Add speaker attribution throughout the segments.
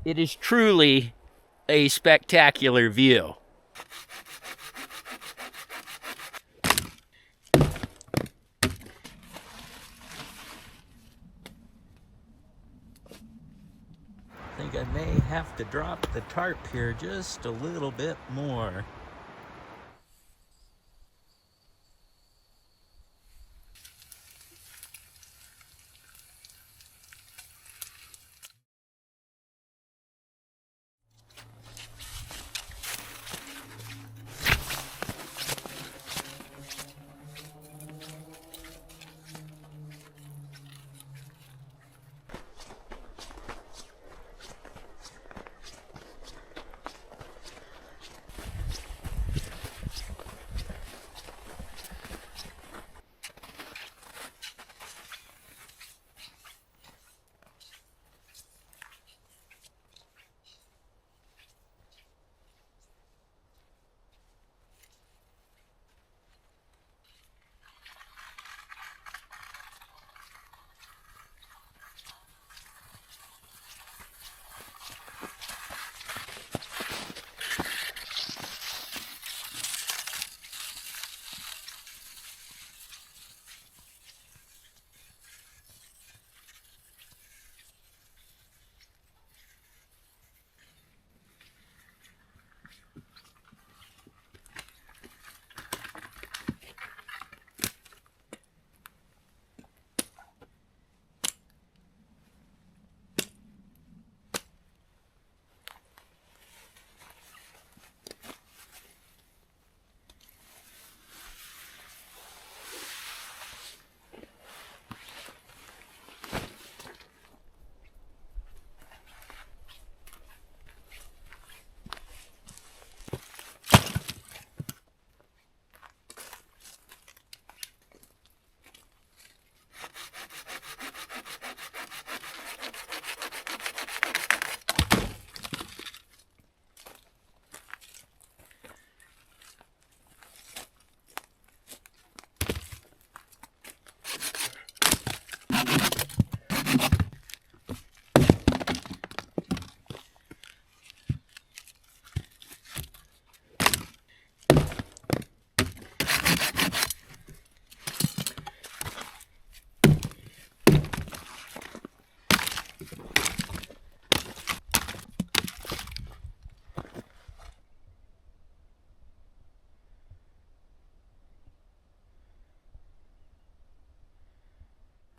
Speaker 1: It is truly a spectacular view. I think I may have to drop the tarp here just a little bit more.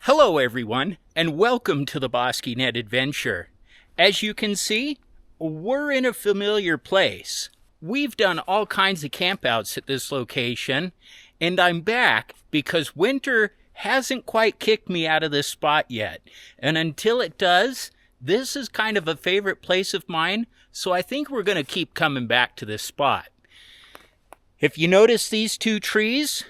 Speaker 1: Hello everyone, and welcome to the BosqueeNet adventure. As you can see, we're in a familiar place. We've done all kinds of campouts at this location, and I'm back because winter hasn't quite kicked me out of this spot yet. And until it does, this is kind of a favorite place of mine, so I think we're going to keep coming back to this spot. If you notice these two trees,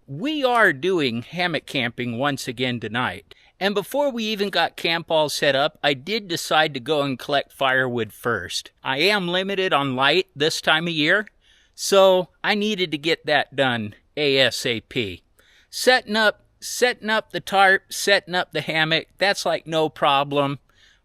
Speaker 1: we are doing hammock camping once again tonight. And before we even got camp all set up, I did decide to go and collect firewood first. I am limited on light this time of year, so I needed to get that done ASAP. Setting up the tarp, setting up the hammock, that's like no problem.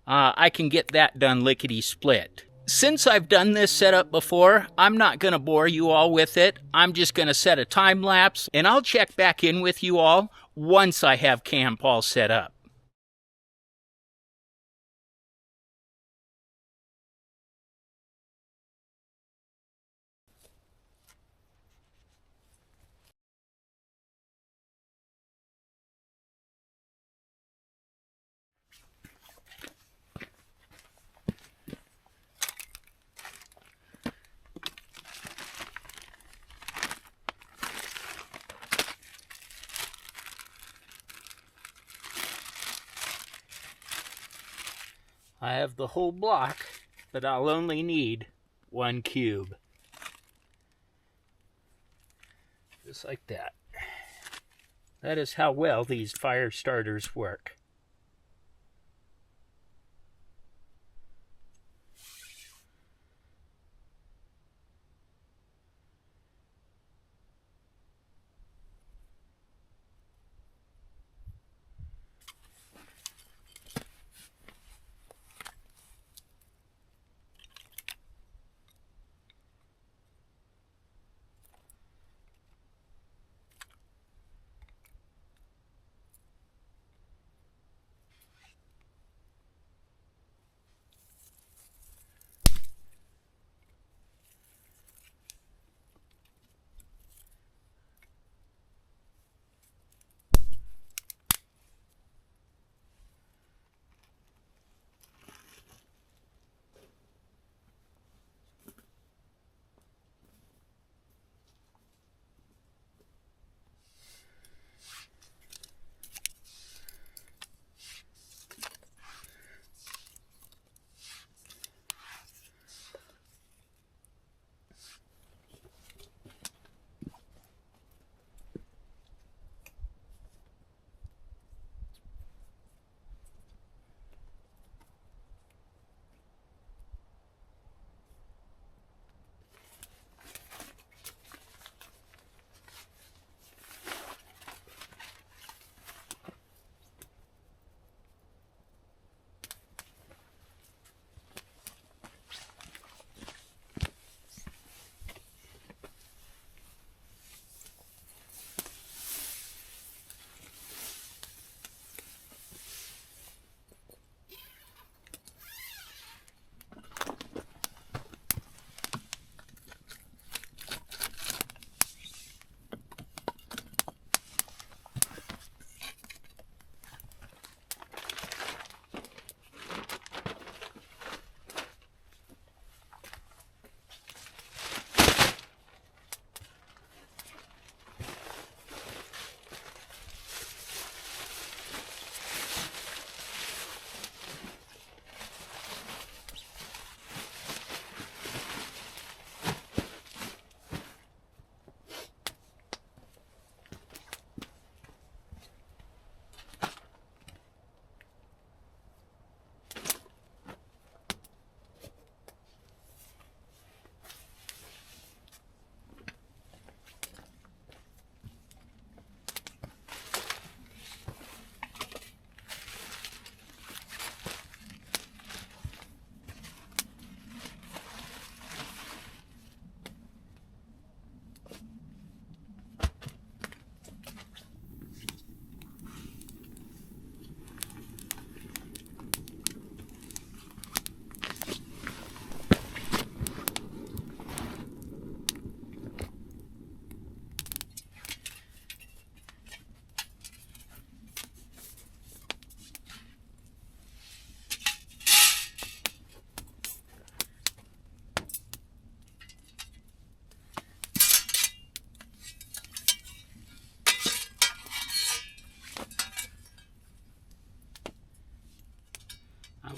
Speaker 1: I can get that done lickety-split. Since I've done this setup before, I'm not going to bore you all with it. I'm just going to set a time lapse, and I'll check back in with you all once I have camp all set up. I have the whole block, but I'll only need 1 cube. Just like that. That is how well these fire starters work.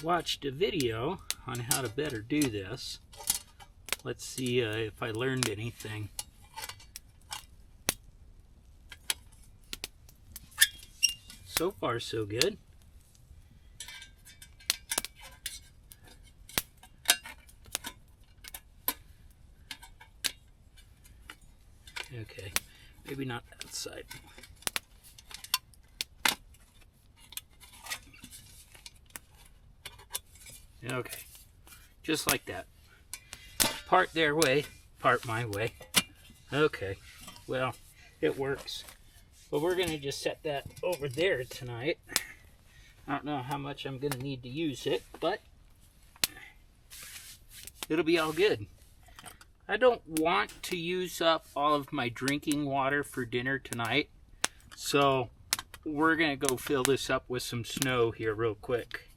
Speaker 1: watched a video on how to better do this. Let's see if I learned anything. So far, so good. Okay, maybe not that side. Okay, just like that. Part their way, part my way. Okay, well, it works. But we're going to just set that over there tonight. I don't know how much I'm going to need to use it, but it'll be all good. I don't want to use up all of my drinking water for dinner tonight, so we're going to go fill this up with some snow here real quick.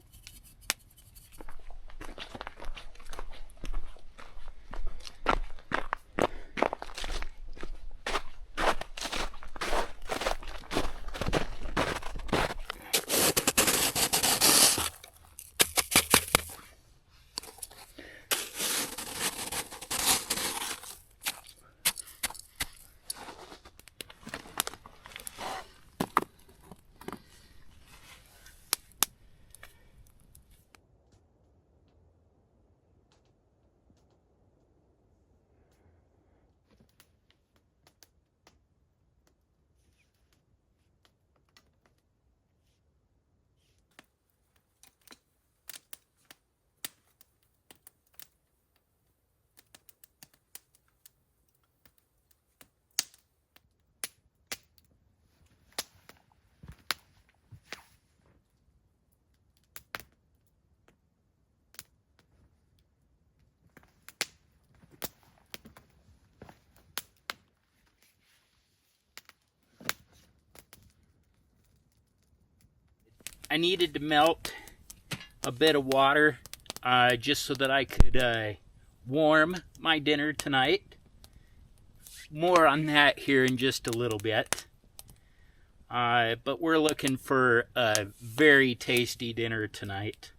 Speaker 1: I needed to melt a bit of water just so that I could warm my dinner tonight. More on that here in just a little bit. But we're looking for a very tasty dinner tonight.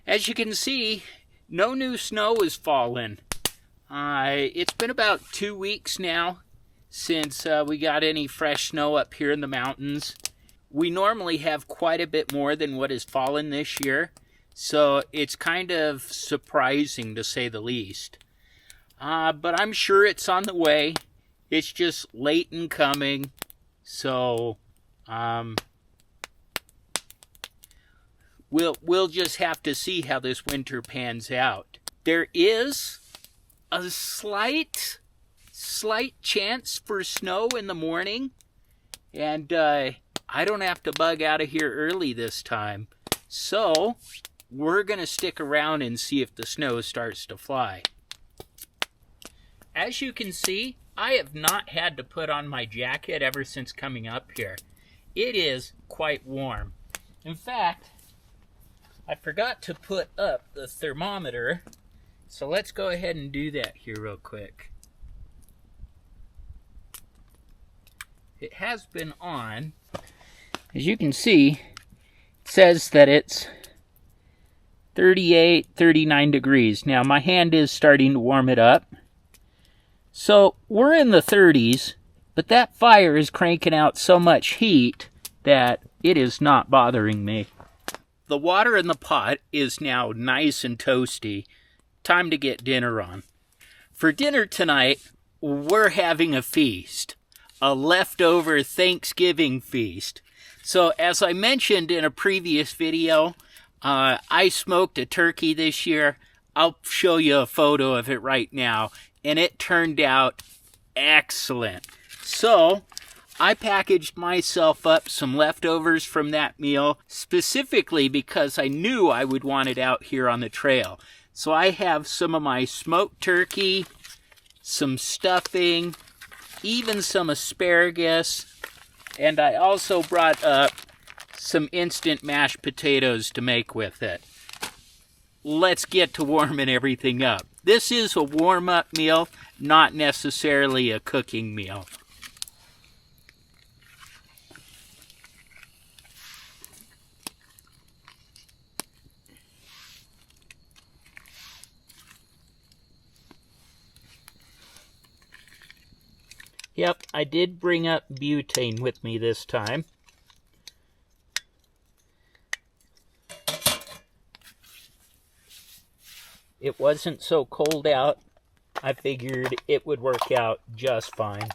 Speaker 1: As you can see, no new snow has fallen. It's been about 2 weeks now since we got any fresh snow up here in the mountains. We normally have quite a bit more than what has fallen this year, so it's kind of surprising to say the least. But I'm sure it's on the way. It's just late in coming, so we'll just have to see how this winter pans out. There is a slight chance for snow in the morning, and I don't have to bug out of here early this time. So we're going to stick around and see if the snow starts to fly. As you can see, I have not had to put on my jacket ever since coming up here. It is quite warm. In fact, I forgot to put up the thermometer, so let's go ahead and do that here real quick. It has been on. As you can see, it says that it's 38, 39 degrees. Now, my hand is starting to warm it up. So, we're in the 30s, but that fire is cranking out so much heat that it is not bothering me. The water in the pot is now nice and toasty. Time to get dinner on. For dinner tonight, we're having a feast. A leftover Thanksgiving feast. So, as I mentioned in a previous video, I smoked a turkey this year. I'll show you a photo of it right now, and it turned out excellent. So, I packaged myself up some leftovers from that meal, specifically because I knew I would want it out here on the trail. So, I have some of my smoked turkey, some stuffing, even some asparagus, and I also brought up some instant mashed potatoes to make with it. Let's get to warming everything up. This is a warm-up meal, not necessarily a cooking meal. Yep, I did bring up butane with me this time. It wasn't so cold out, I figured it would work out just fine.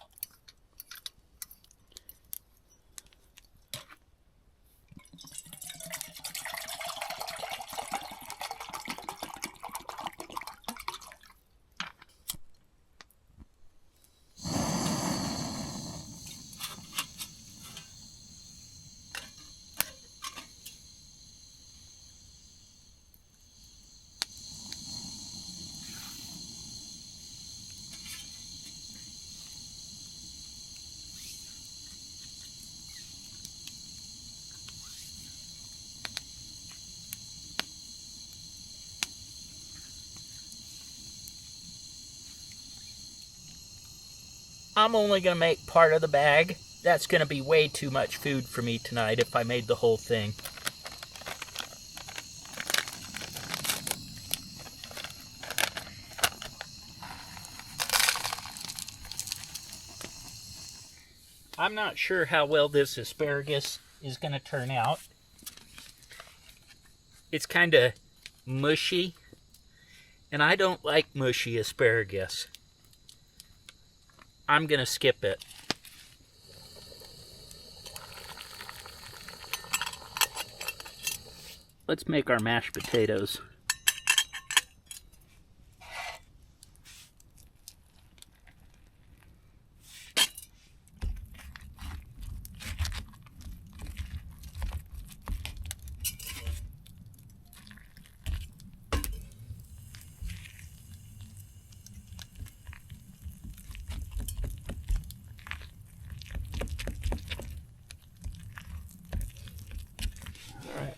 Speaker 1: I'm only going to make part of the bag. That's going to be way too much food for me tonight if I made the whole thing. I'm not sure how well this asparagus is going to turn out. It's kind of mushy, and I don't like mushy asparagus. I'm going to skip it. Let's make our mashed potatoes.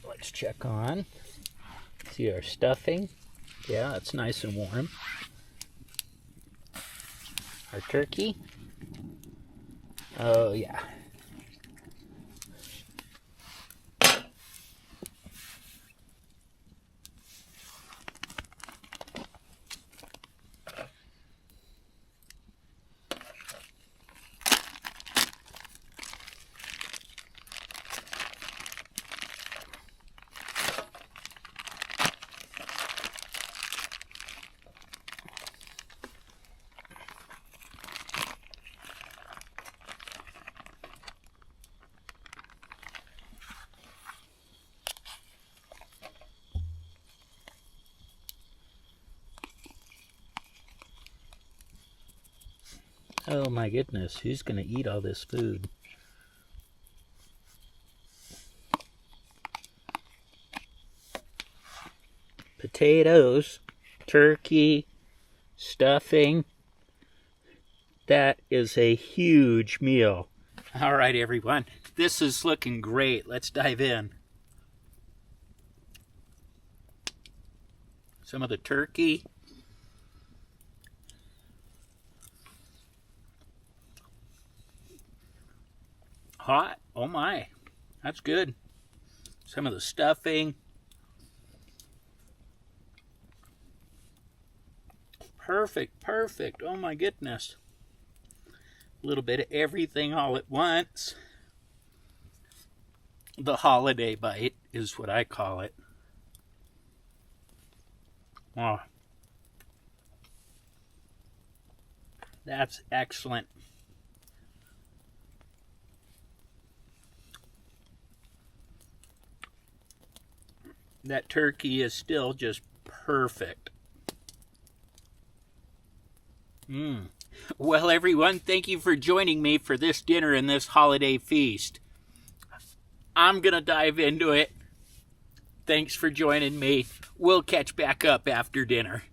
Speaker 1: Let's check on. See our stuffing. Yeah, it's nice and warm. Our turkey. Oh, yeah. Oh my goodness, who's going to eat all this food? Potatoes, turkey, stuffing. That is a huge meal. All right, everyone. This is looking great. Let's dive in. Some of the turkey. Hot. Oh my. That's good. Some of the stuffing. Perfect, perfect. Oh my goodness. A little bit of everything all at once. The holiday bite is what I call it. Oh. That's excellent. That turkey is still just perfect. Well, everyone, thank you for joining me for this dinner and this holiday feast. I'm going to dive into it. Thanks for joining me. We'll catch back up after dinner.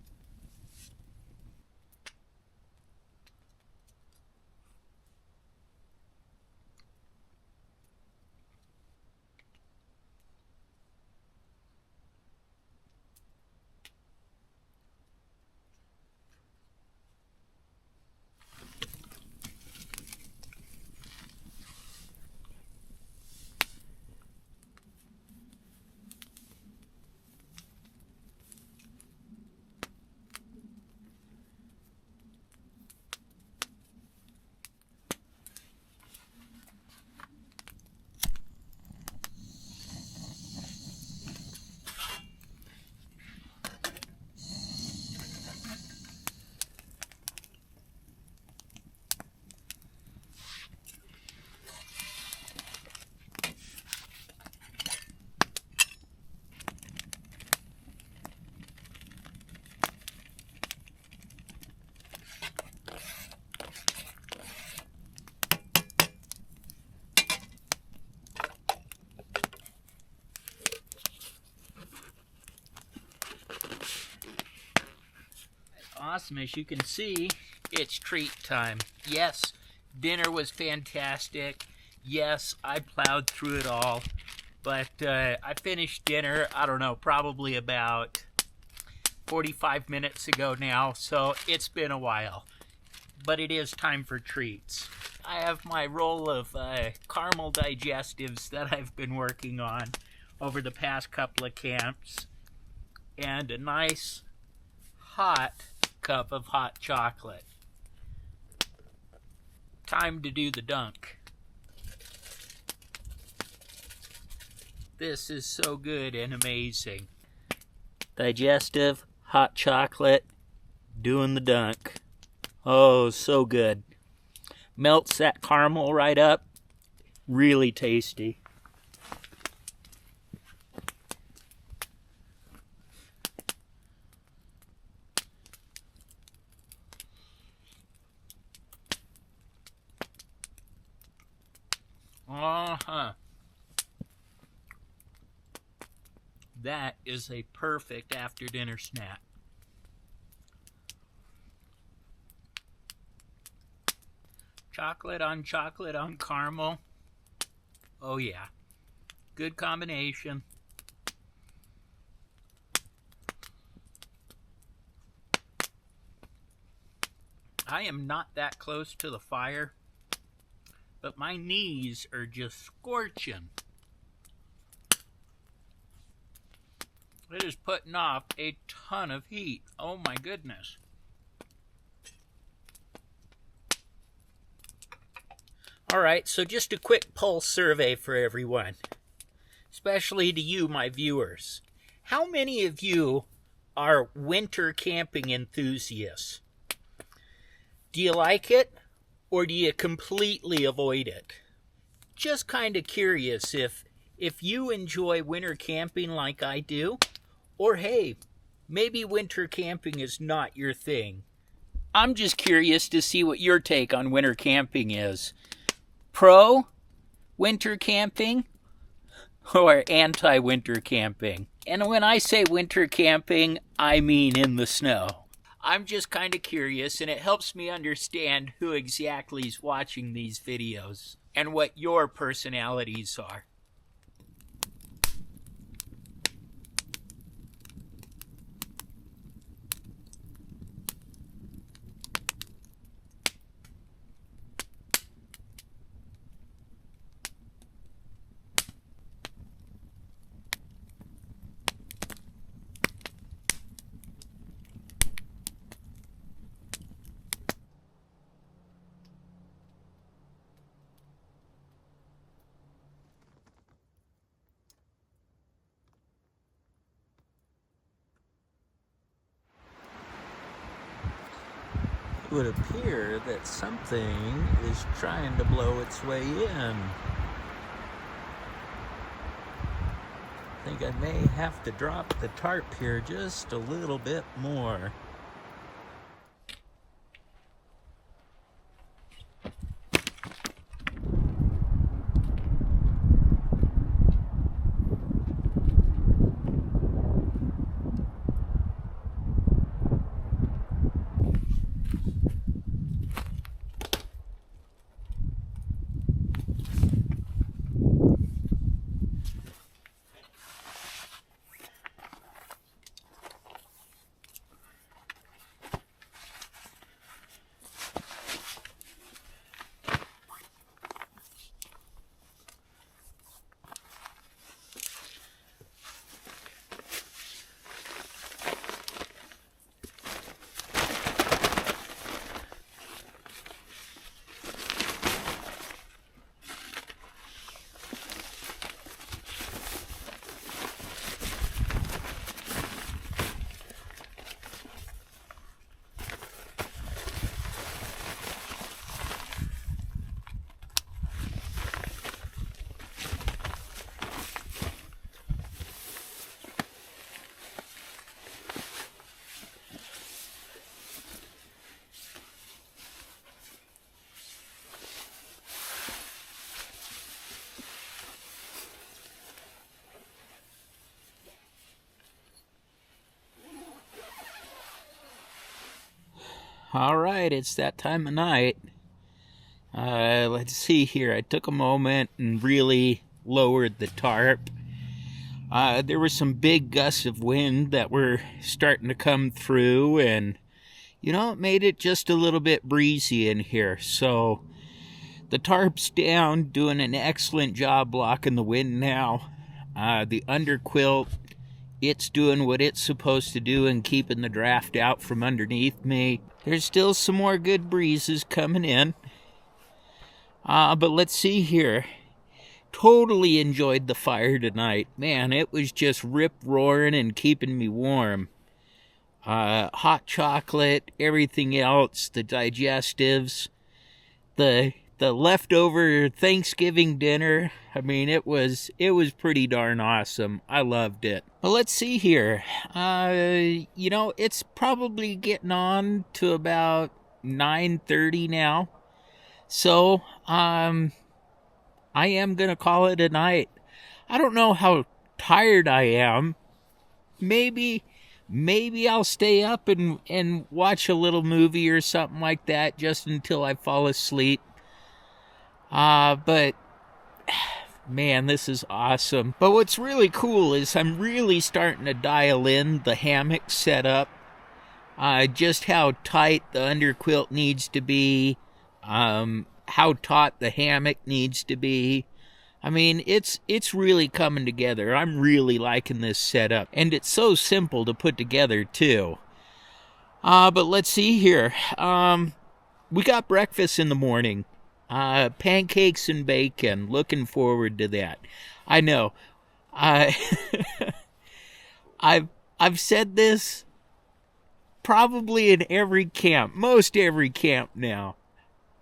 Speaker 1: awesome. As you can see, it's treat time. Yes, dinner was fantastic. Yes, I plowed through it all. But I finished dinner, I don't know, probably about 45 minutes ago now, so it's been a while. But it is time for treats. I have my roll of caramel digestives that I've been working on over the past couple of camps, and a nice hot cup of hot chocolate. Time to do the dunk. This is so good and amazing. Digestive, hot chocolate, doing the dunk. Oh, so good. Melts that caramel right up. Really tasty. That is a perfect after-dinner snack. Chocolate on caramel. Oh yeah. Good combination. I am not that close to the fire, but my knees are just scorching. It is putting off a ton of heat. Oh my goodness. Alright, so just a quick pulse survey for everyone, especially to you, my viewers. How many of you are winter camping enthusiasts? Do you like it, or do you completely avoid it? Just kind of curious if you enjoy winter camping like I do, or hey, maybe winter camping is not your thing. I'm just curious to see what your take on winter camping is. Pro winter camping or anti-winter camping? And when I say winter camping, I mean in the snow. I'm just kind of curious, and it helps me understand who exactly is watching these videos and what your personalities are. It would appear that something is trying to blow its way in. I think I may have to drop the tarp here just a little bit more. All right, it's that time of night. Let's see here. I took a moment and really lowered the tarp. There were some big gusts of wind that were starting to come through, and it made it just a little bit breezy in here. So the tarp's down, doing an excellent job blocking the wind now. The underquilt, it's doing what it's supposed to do and keeping the draft out from underneath me. There's still some more good breezes coming in. But let's see here. Totally enjoyed the fire tonight. Man, it was just rip-roaring and keeping me warm. Hot chocolate, everything else, the digestives, the leftover Thanksgiving dinner. I mean, it was pretty darn awesome. I loved it. Well, let's see here. It's probably getting on to about 9:30 now. So, I am going to call it a night. I don't know how tired I am. Maybe I'll stay up and watch a little movie or something like that just until I fall asleep. But man, this is awesome. But what's really cool is I'm really starting to dial in the hammock setup. Just how tight the underquilt needs to be. How taut the hammock needs to be. I mean, it's really coming together. I'm really liking this setup. And it's so simple to put together, too. But let's see here. We got breakfast in the morning. Pancakes and bacon. Looking forward to that. I know. I've said this probably in every camp. Most every camp now.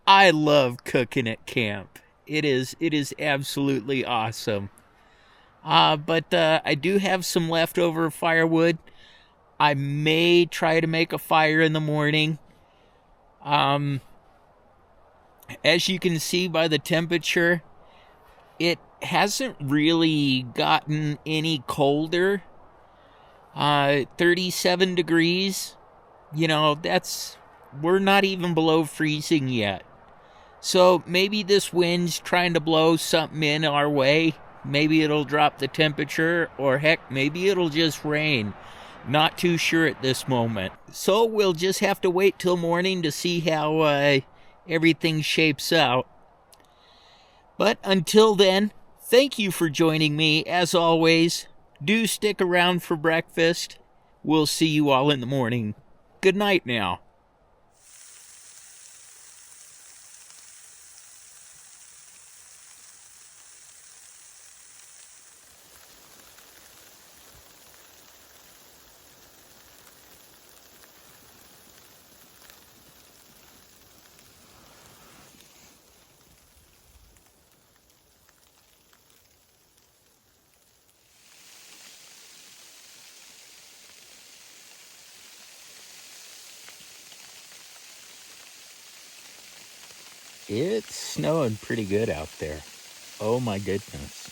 Speaker 1: I love cooking at camp. It is absolutely awesome. But I do have some leftover firewood. I may try to make a fire in the morning. As you can see by the temperature, it hasn't really gotten any colder. 37 degrees. We're not even below freezing yet. So maybe this wind's trying to blow something in our way. Maybe it'll drop the temperature, or heck, maybe it'll just rain. Not too sure at this moment. So we'll just have to wait till morning to see how everything shapes out. But until then, thank you for joining me. As always, do stick around for breakfast. We'll see you all in the morning. Good night now. It's snowing pretty good out there. Oh my goodness.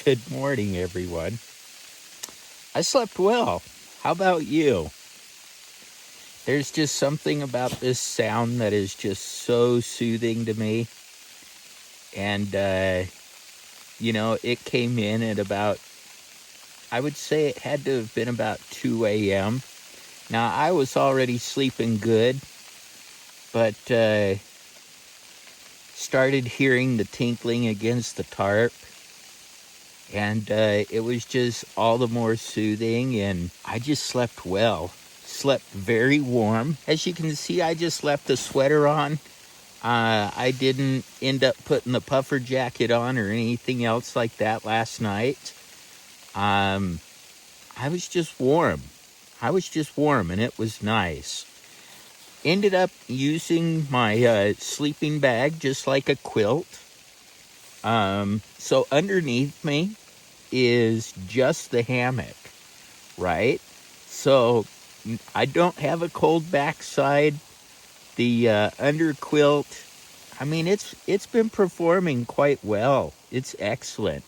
Speaker 1: Good morning, everyone. I slept well. How about you? There's just something about this sound that is just so soothing to me. And, it came in at about, I would say it had to have been about 2 a.m. Now, I was already sleeping good, but started hearing the tinkling against the tarp, and it was just all the more soothing, and I just slept well. Slept very warm. As you can see, I just left the sweater on. I didn't end up putting the puffer jacket on or anything else like that last night. I was just warm. And it was nice. Ended up using my sleeping bag just like a quilt. So underneath me is just the hammock, right? So I don't have a cold backside. The underquilt, I mean, it's been performing quite well. It's excellent.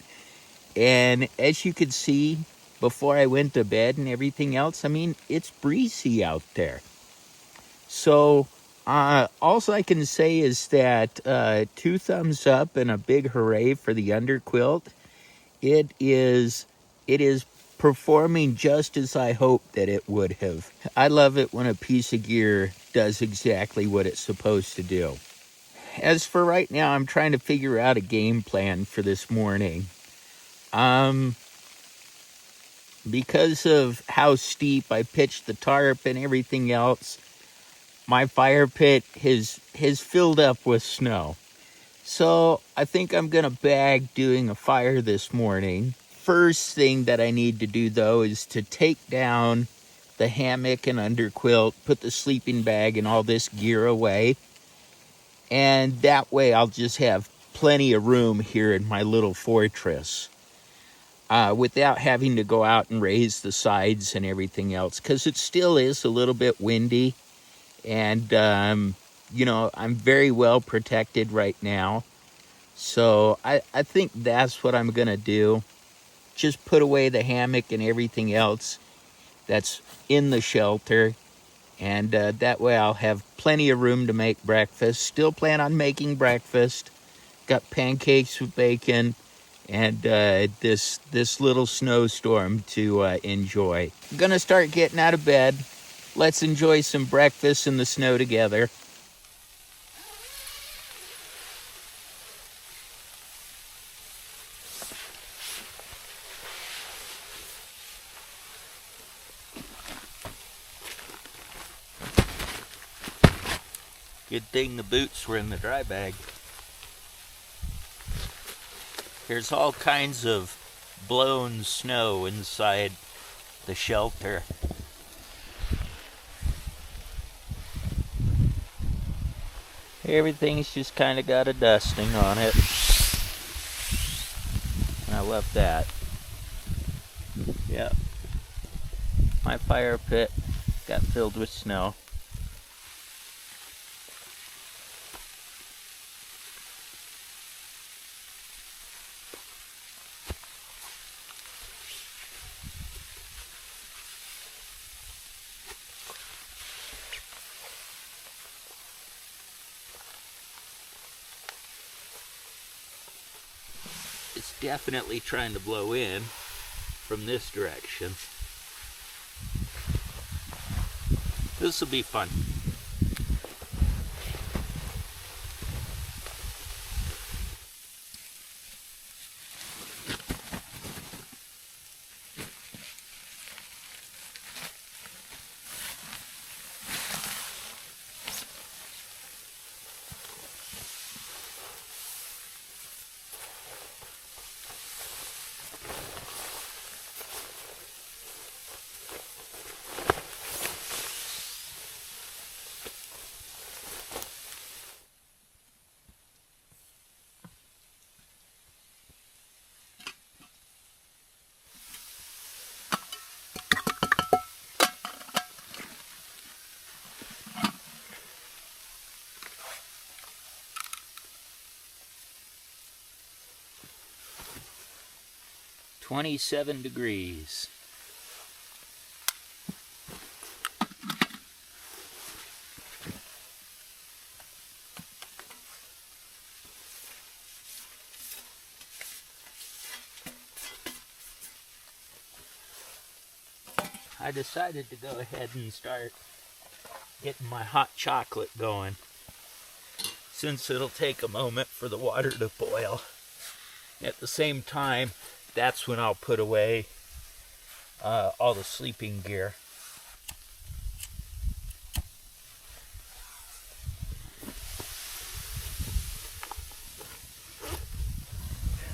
Speaker 1: And as you could see before I went to bed and everything else, I mean, it's breezy out there. So, all I can say is that 2 thumbs up and a big hooray for the underquilt. It is performing just as I hoped that it would have. I love it when a piece of gear does exactly what it's supposed to do. As for right now, I'm trying to figure out a game plan for this morning. Because of how steep I pitched the tarp and everything else, my fire pit has filled up with snow. So I think I'm gonna bag doing a fire this morning. First thing that I need to do though is to take down the hammock and underquilt, put the sleeping bag and all this gear away. And that way I'll just have plenty of room here in my little fortress. Without having to go out and raise the sides and everything else, because it still is a little bit windy. And, I'm very well protected right now. So I think that's what I'm going to do. Just put away the hammock and everything else that's in the shelter. And that way I'll have plenty of room to make breakfast. Still plan on making breakfast. Got pancakes with bacon and this little snowstorm to enjoy. I'm going to start getting out of bed. Let's enjoy some breakfast in the snow together. Good thing the boots were in the dry bag. There's all kinds of blown snow inside the shelter. Everything's just kind of got a dusting on it. I love that. Yeah. My fire pit got filled with snow. It's definitely trying to blow in from this direction. This will be fun. $27. I decided to go ahead and start getting my hot chocolate going, since it'll take a moment for the water to boil. At the same time, that's when I'll put away all the sleeping gear.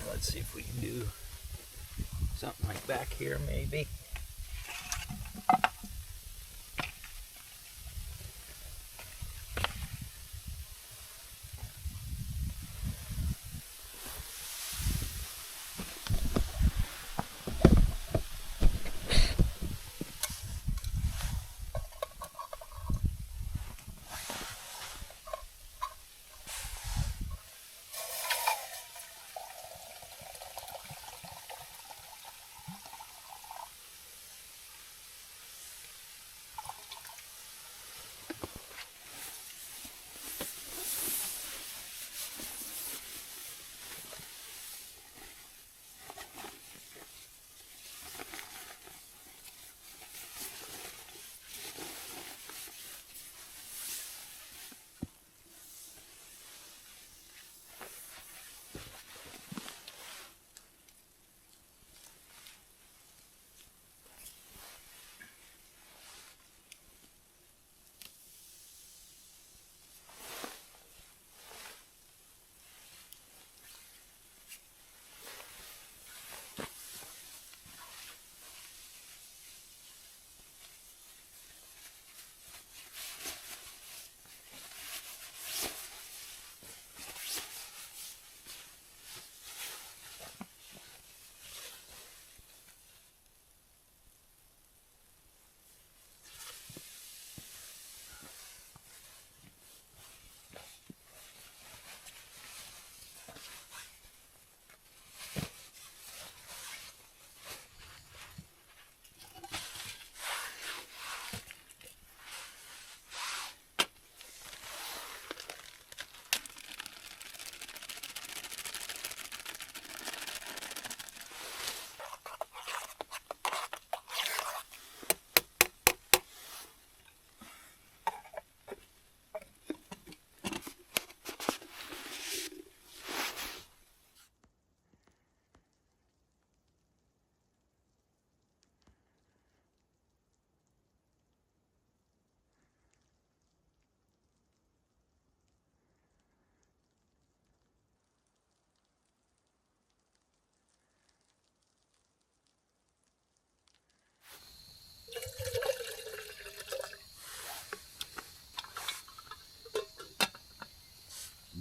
Speaker 1: Let's see if we can do something like back here maybe.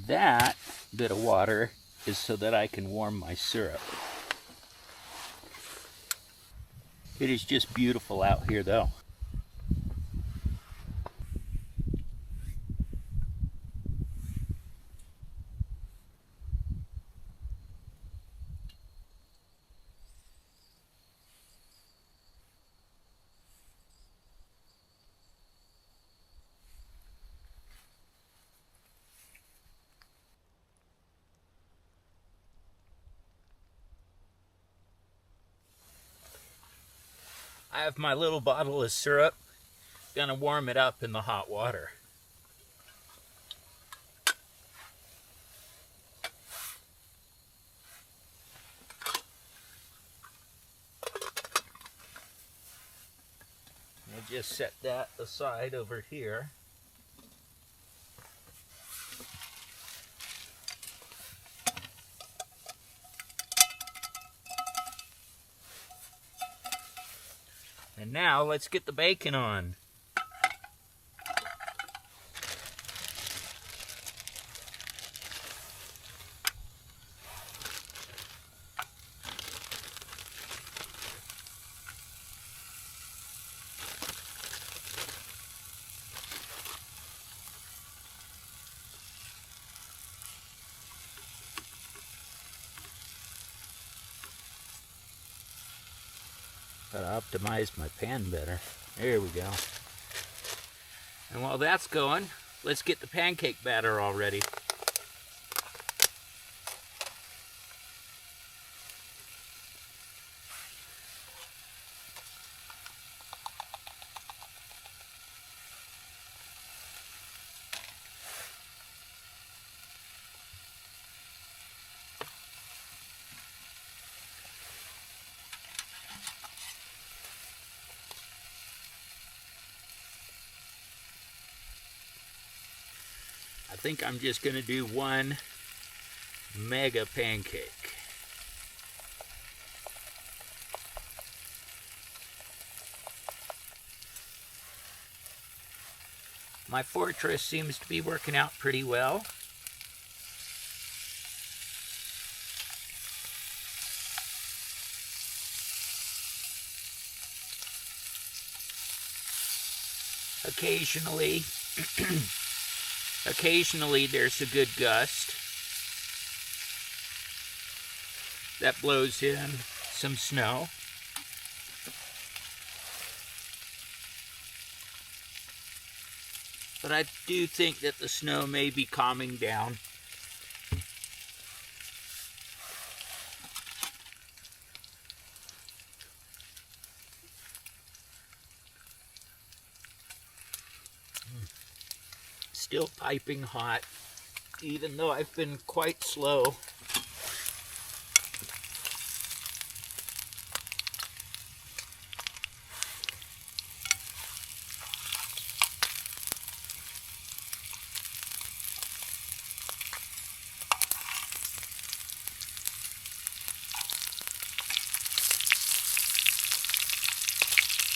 Speaker 1: That bit of water is so that I can warm my syrup. It is just beautiful out here though. I have my little bottle of syrup. Gonna warm it up in the hot water. I'll just set that aside over here. And now let's get the bacon on. Gotta optimize my pan better. There we go. And while that's going, let's get the pancake batter all ready. I think I'm just going to do one mega pancake. My fortress seems to be working out pretty well. Occasionally there's a good gust that blows in some snow. But I do think that the snow may be calming down. Still piping hot, even though I've been quite slow.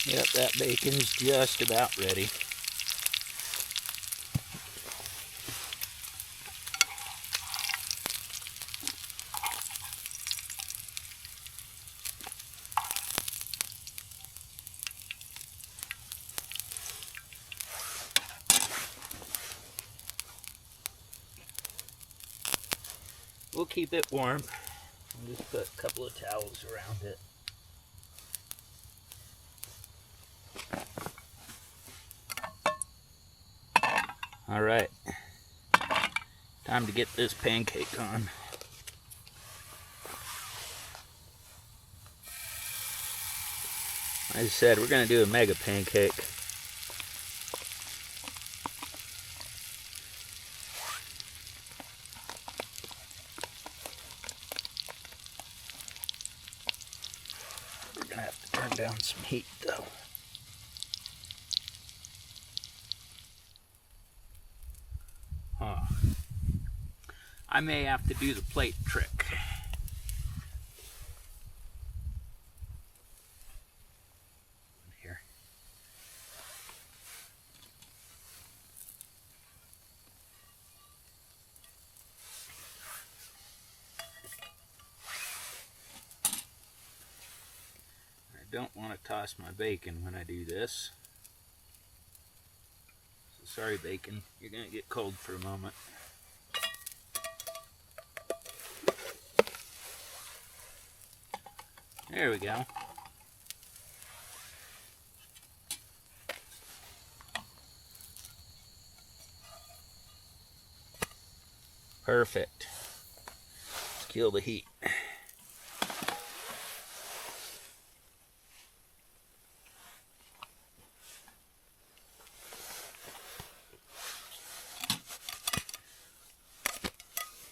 Speaker 1: Yep, that bacon's just about ready. We'll keep it warm. I'll just put a couple of towels around it. All right, time to get this pancake on. Like I said, we're gonna do a mega pancake. We're gonna have to turn down some heat though. I may have to do the plate trick. Here. don't want to toss my bacon when I do this. So sorry, bacon, you're going to get cold for a moment. There we go. Perfect. Let's kill the heat.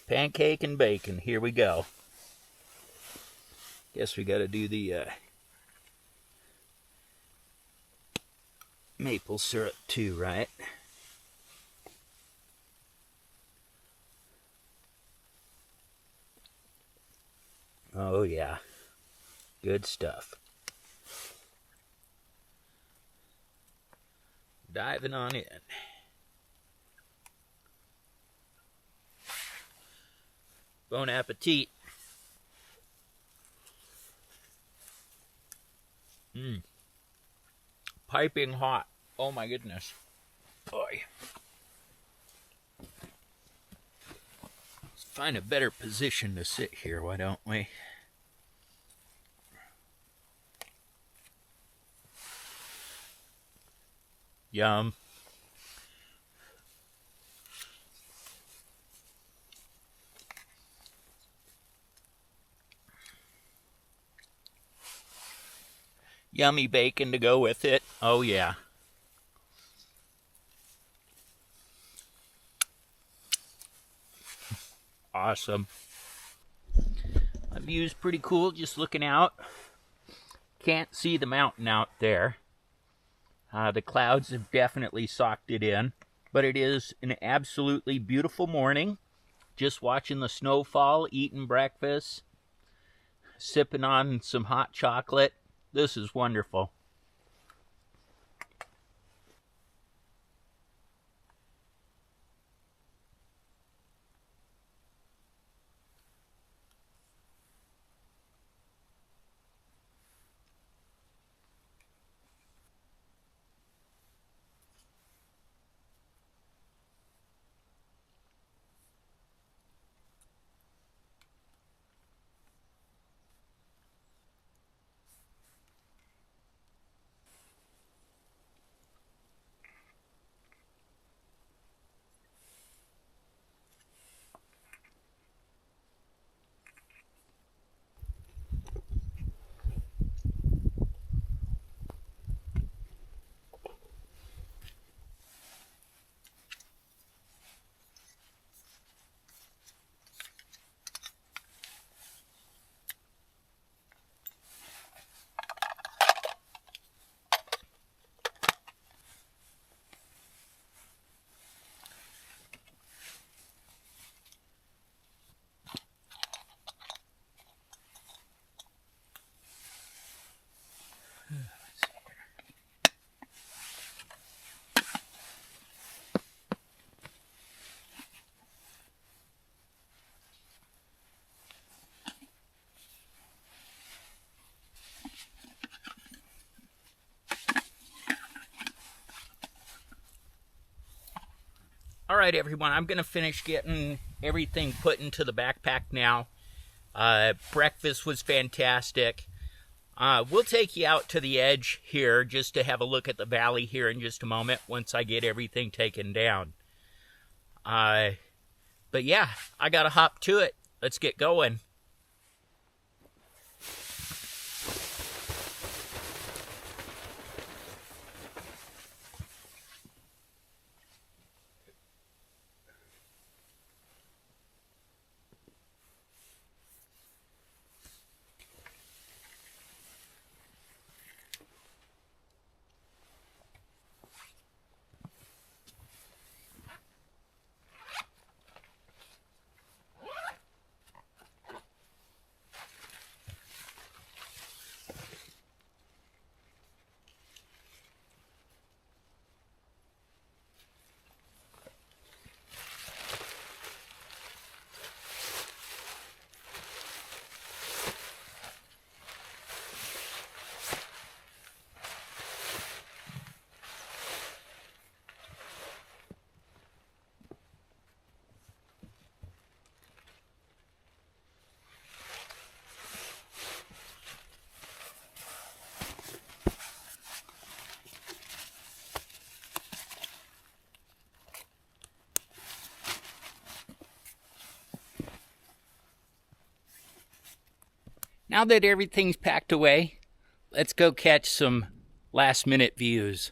Speaker 1: Pancake and bacon, here we go. Guess we got to do the maple syrup too, right? Oh yeah, good stuff. Diving on in. Bon appetit. Piping hot. Oh my goodness. Boy. Let's find a better position to sit here, why don't we? Yum. Yummy bacon to go with it. Oh yeah. Awesome. My view's pretty cool just looking out. Can't see the mountain out there. The clouds have definitely socked it in. But it is an absolutely beautiful morning. Just watching the snow fall, eating breakfast, sipping on some hot chocolate. This is wonderful. All right, everyone, I'm going to finish getting everything put into the backpack now. Breakfast was fantastic. We'll take you out to the edge here just to have a look at the valley here in just a moment once I get everything taken down. But yeah, I got to hop to it. Let's get going. Now that everything's packed away, let's go catch some last-minute views.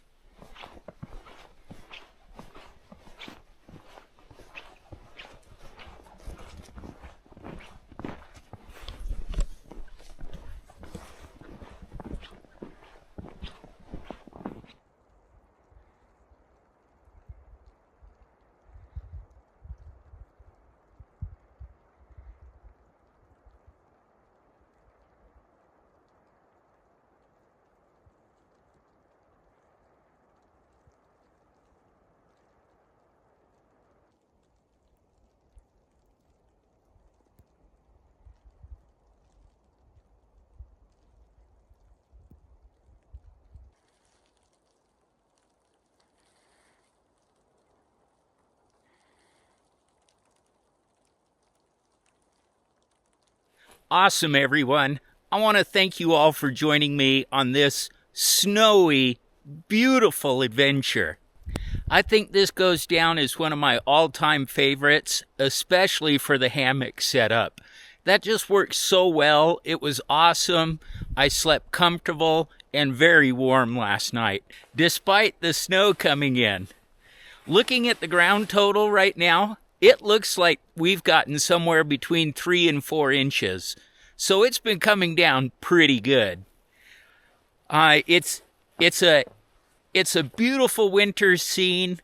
Speaker 1: Awesome, everyone. I want to thank you all for joining me on this snowy, beautiful adventure. I think this goes down as one of my all-time favorites, especially for the hammock setup. That just worked so well. It was awesome. I slept comfortable and very warm last night, despite the snow coming in. Looking at the ground total right now, it looks like we've gotten somewhere between 3 and 4 inches. So it's been coming down pretty good. It's a beautiful winter scene.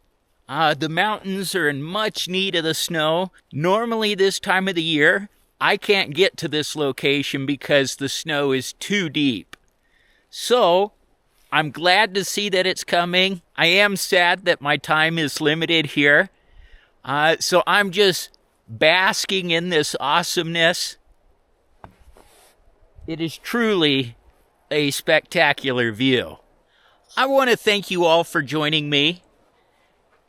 Speaker 1: The mountains are in much need of the snow. Normally this time of the year, I can't get to this location because the snow is too deep. So I'm glad to see that it's coming. I am sad that my time is limited here. So I'm just basking in this awesomeness. It is truly a spectacular view. I want to thank you all for joining me.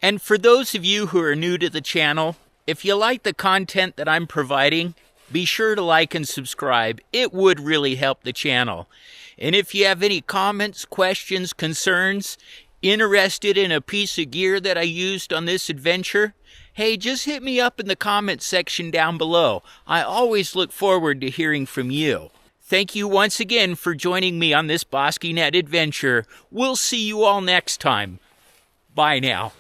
Speaker 1: And for those of you who are new to the channel, if you like the content that I'm providing, be sure to like and subscribe. It would really help the channel. And if you have any comments, questions, concerns, interested in a piece of gear that I used on this adventure, hey, just hit me up in the comments section down below. I always look forward to hearing from you. Thank you once again for joining me on this BosqueeNet adventure. We'll see you all next time. Bye now.